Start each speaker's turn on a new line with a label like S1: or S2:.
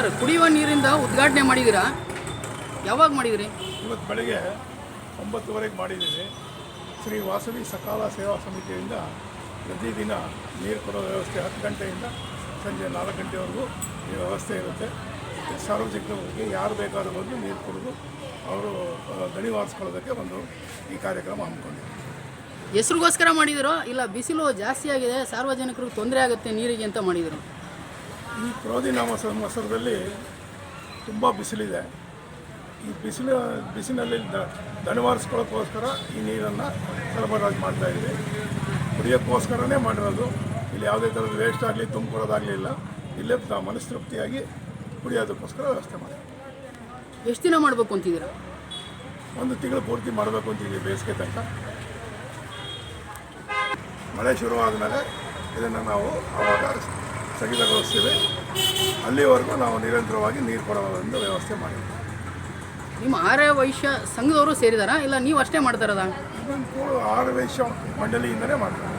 S1: Sir, ಕುಡಿಯುವ ನೀರಿಂದ ಉದ್ಘಾಟನೆ ಮಾಡಿದ್ದೀರಾ? ಯಾವಾಗ ಮಾಡಿದಿರಿ?
S2: ಇವತ್ತು ಬೆಳಗ್ಗೆ 9:30ಕ್ಕೆ ಮಾಡಿದ್ದೀವಿ. ಶ್ರೀ ವಾಸವಿ ಸಕಾಲ ಸೇವಾ ಸಮಿತಿಯಿಂದ ಪ್ರತಿದಿನ ನೀರು ಕೊಡೋ ವ್ಯವಸ್ಥೆ 10 ಗಂಟೆಯಿಂದ ಸಂಜೆ 4 ಗಂಟೆವರೆಗೂ ಈ ವ್ಯವಸ್ಥೆ ಇರುತ್ತೆ. ಸಾರ್ವಜನಿಕರಿಗೆ ಯಾರು ಬೇಕಾದ್ರೂ ಬಂದು ನೀರು ಕುಡಿದು ಅವರು ದಣಿ ವಾರಿಸ್ಕೊಳ್ಳೋದಕ್ಕೆ ಒಂದು ಈ ಕಾರ್ಯಕ್ರಮ ಹಮ್ಮಿಕೊಂಡಿದ್ದೀವಿ.
S1: ಹೆಸರಿಗೋಸ್ಕರ ಮಾಡಿದಿರೋ ಇಲ್ಲ ಬಿಸಿಲು ಜಾಸ್ತಿ ಆಗಿದೆ, ಸಾರ್ವಜನಿಕರಿಗೆ ತೊಂದರೆ ಆಗುತ್ತೆ ನೀರಿಗೆ ಅಂತ ಮಾಡಿದರು?
S2: ಈ ಕ್ರೋಧಿನಾಮ ಸಂವತ್ಸರದಲ್ಲಿ ತುಂಬ ಬಿಸಿಲಿದೆ. ಈ ಬಿಸಿಲಿನಲ್ಲಿ ದಣಿವಾರಿಸ್ಕೊಳ್ಳೋಕ್ಕೋಸ್ಕರ ಈ ನೀರನ್ನು ಸರಬರಾಜು ಮಾಡ್ತಾಯಿದ್ದೀವಿ. ಕುಡಿಯೋಕ್ಕೋಸ್ಕರನೇ ಮಾಡಿರೋದು. ಇಲ್ಲಿ ಯಾವುದೇ ಥರದ ವೇಸ್ಟ್ ಆಗಲಿ ತುಂಬಿಕೊಡೋದಾಗಲಿಲ್ಲ. ಇಲ್ಲೇ ಮನಸ್ತೃಪ್ತಿಯಾಗಿ ಕುಡಿಯೋದಕ್ಕೋಸ್ಕರ ವ್ಯವಸ್ಥೆ ಮಾಡಿ.
S1: ಎಷ್ಟು ದಿನ ಮಾಡಬೇಕು ಅಂತಿದ್ದೀರಾ?
S2: 1 ತಿಂಗಳು ಪೂರ್ತಿ ಮಾಡಬೇಕು ಅಂತಿದ್ದೀವಿ, ಬೇಸಿಗೆ ತನಕ. ಮಳೆ ಶುರುವಾದ ಇದನ್ನು ನಾವು ಆವಾಗ ಸ್ಥಗಿತಗೊಳಿಸ್ತೀವಿ. ಅಲ್ಲಿವರೆಗೂ ನಾವು ನಿರಂತರವಾಗಿ ನೀರು ಕೊಡೋದರಿಂದ ವ್ಯವಸ್ಥೆ ಮಾಡಿದ್ದೀವಿ.
S1: ನಿಮ್ಮ ಆರ್ಯ ವೈಶ್ಯ ಸಂಘದವರು ಸೇರಿದಾರಾ ಇಲ್ಲ ನೀವು ಅಷ್ಟೇ ಮಾಡ್ತಾರದ?
S2: ಇದನ್ನು ಆರ್ಯ ವೈಶ್ಯ ಮಂಡಳಿಯಿಂದಲೇ ಮಾಡ್ತಾರೆ.